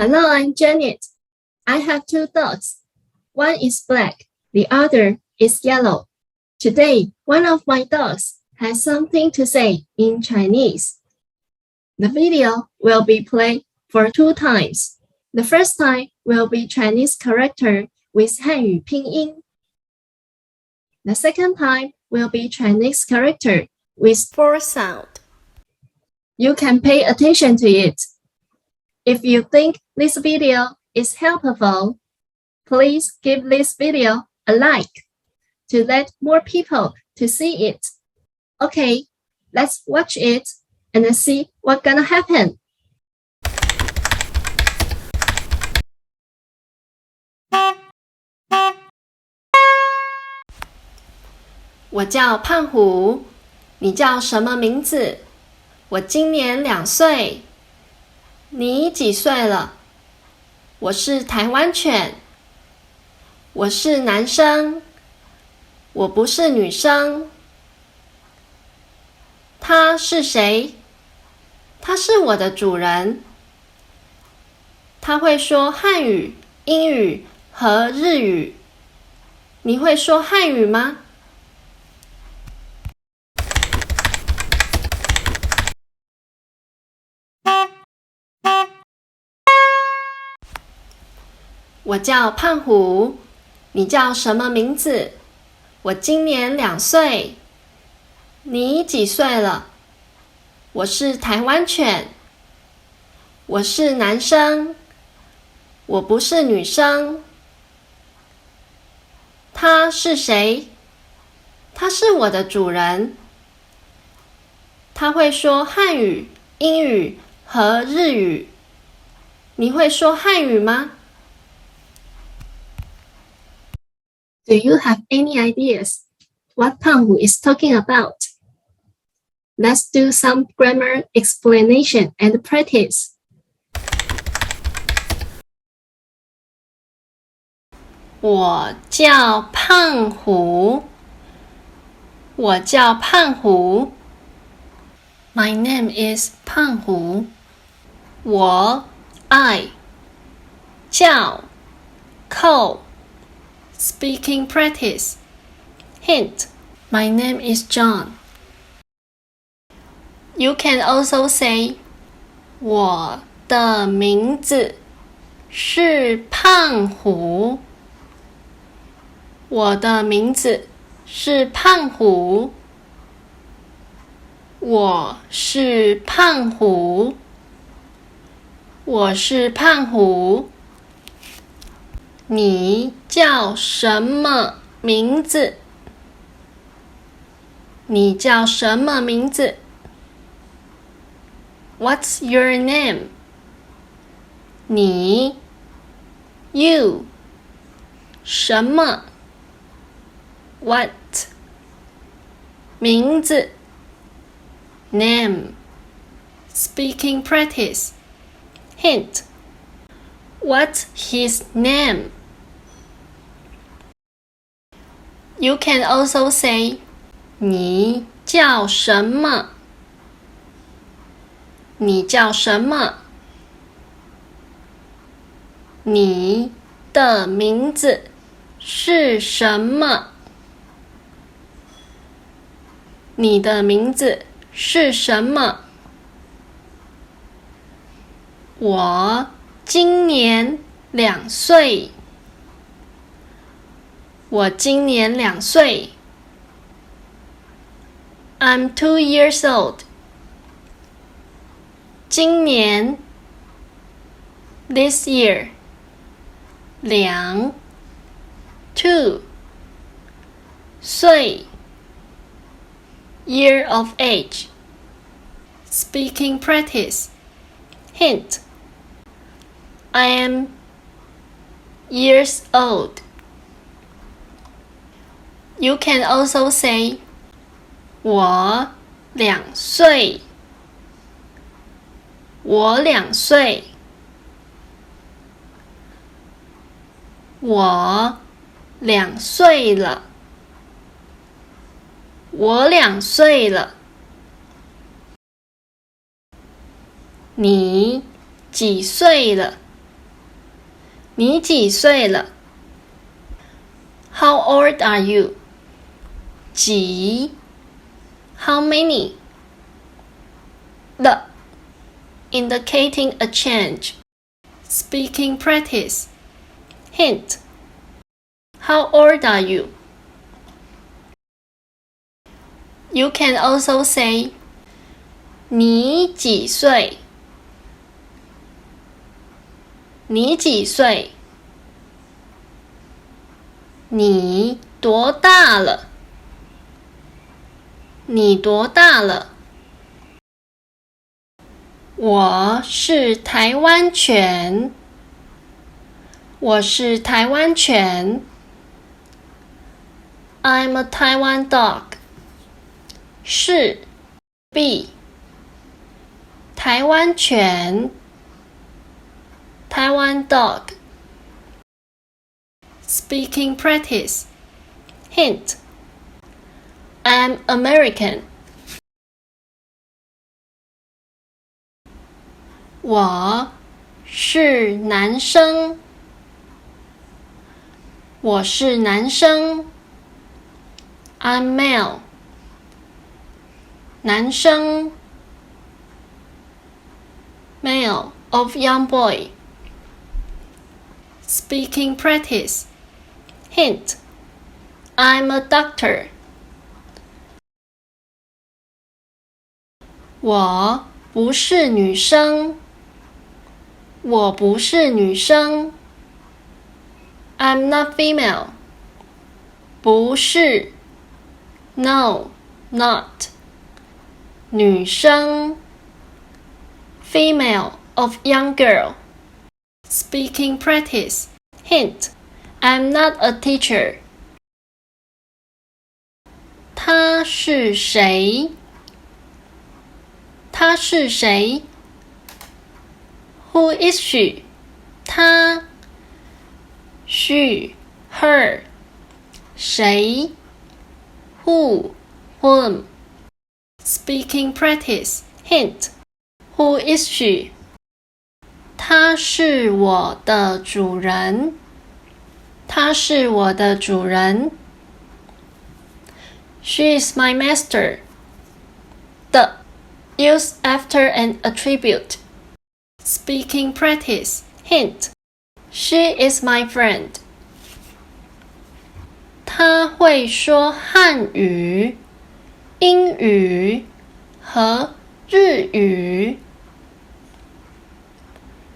Hello, I'm Janet. I have two dogs. One is black, the other is yellow. Today, one of my dogs has something to say in Chinese. The video will be played for 2 times. The first time will be Chinese character with 汉语拼音. The second time will be Chinese character with 4 sound. You can pay attention to it. If you think this video is helpful, please give this video a like to let more people to see it. Okay, let's watch it and see what's gonna happen. 我叫胖虎，你叫什么名字？我今年2岁。你几岁了？我是台湾犬。我是男生，我不是女生。他是谁？他是我的主人。他会说汉语、英语和日语。你会说汉语吗？我叫胖虎，你叫什么名字？我今年2岁。你几岁了？我是台湾犬。我是男生，我不是女生。他是谁？他是我的主人。他会说汉语、英语和日语。你会说汉语吗？Do you have any ideas what Panghu is talking about? Let's do some grammar explanation and practice. 我叫胖虎。我叫胖虎。My name is 胖虎。我爱叫扣Speaking practice. Hint. My name is John. You can also say 我的名字是胖虎。我的名字是胖虎。我是胖虎。我是胖虎。你叫什么名字？你叫什么名字？ What's your name? 你 You 什么 What 名字 Name Speaking practice Hint What's his name? You can also say 你叫什么？你叫什么？你的名字是什么？你的名字是什么？我今年2岁。我今年2岁。I'm 2 years old. 今年 This year. 2 2岁 Year of age. Speaking practice. Hint. I am years old. You can also say 我2岁。我2岁。我2岁了。我2岁了。你几岁了？你几岁了 ？How old are you? 几 How many? The indicating a change. Speaking practice. Hint. How old are you? You can also say 你几岁？你几岁？你多大了？你多大了？我是台湾犬。我是台湾犬。I'm a Taiwan dog. 是 be 台湾犬 Taiwan dog. Speaking practice. Hint. I'm American. 我是男生。我是男生。I'm male. 男生 male of young boy. Speaking practice. Hint. I'm a doctor. 我不是女生。我不是女生。I'm not female. 不是 No, not. 女生 Female of young girl. Speaking practice. Hint. I'm not a teacher. 他是谁？他是谁？ Who is she? 她 She, her. 谁 Who, whom. Speaking practice. Hint. Who is she? 他是我的主人。他是我的主人。She is my master. The used after an attribute. Speaking practice. Hint. She is my friend. 他会说汉语、英语和日语。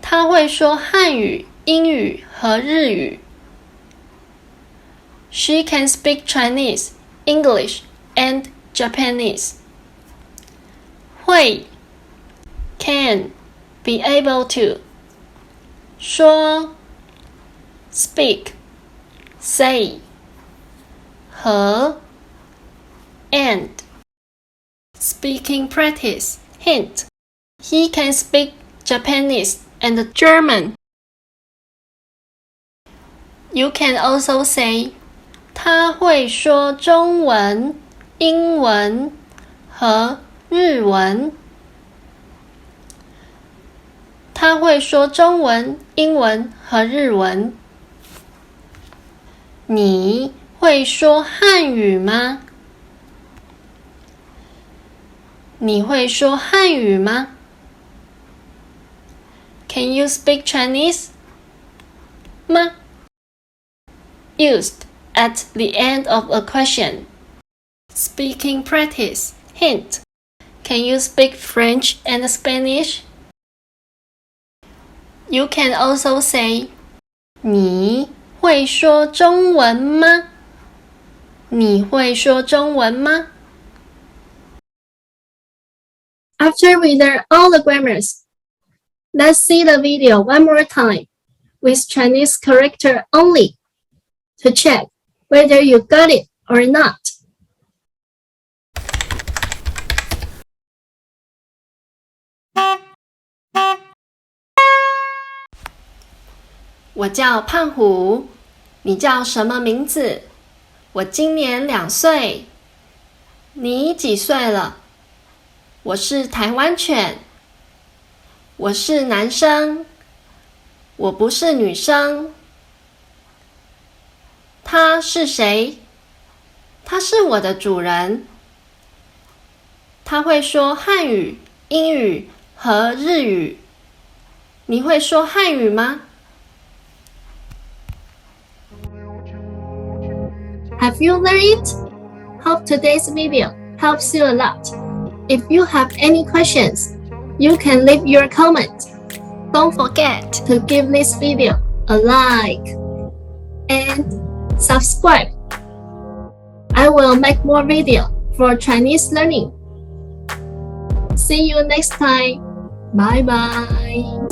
他会说汉语、英语和日语。She can speak Chinese, English, and Japanese. 会 can be able to. 说 speak, say. 和 and. Speaking practice. Hint. He can speak Japanese and German. You can also say 他会说中文、英文和日文。他会说中文、英文和日文。你会说汉语吗？你会说汉语吗？ Can you speak Chinese? 吗 Used at the end of a question. Speaking practice. Hint. Can you speak French and Spanish? You can also say 你会说中文吗？你会说中文吗？ After we learn all the grammars, let's see the video one more time with Chinese character only to check whether you got it or not. 我叫胖虎，你叫什么名字？我今年2岁。你几岁了？我是台湾犬。我是男生。我不是女生。他是谁？他是我的主人。他会说汉语、英语和日语。你会说汉语吗？ Have you learned it? Hope today's video helps you a lot. If you have any questions, you can leave your comment. Don't forget to give this video a like and subscribe. I will make more videos for Chinese learning. See you next time. Bye bye.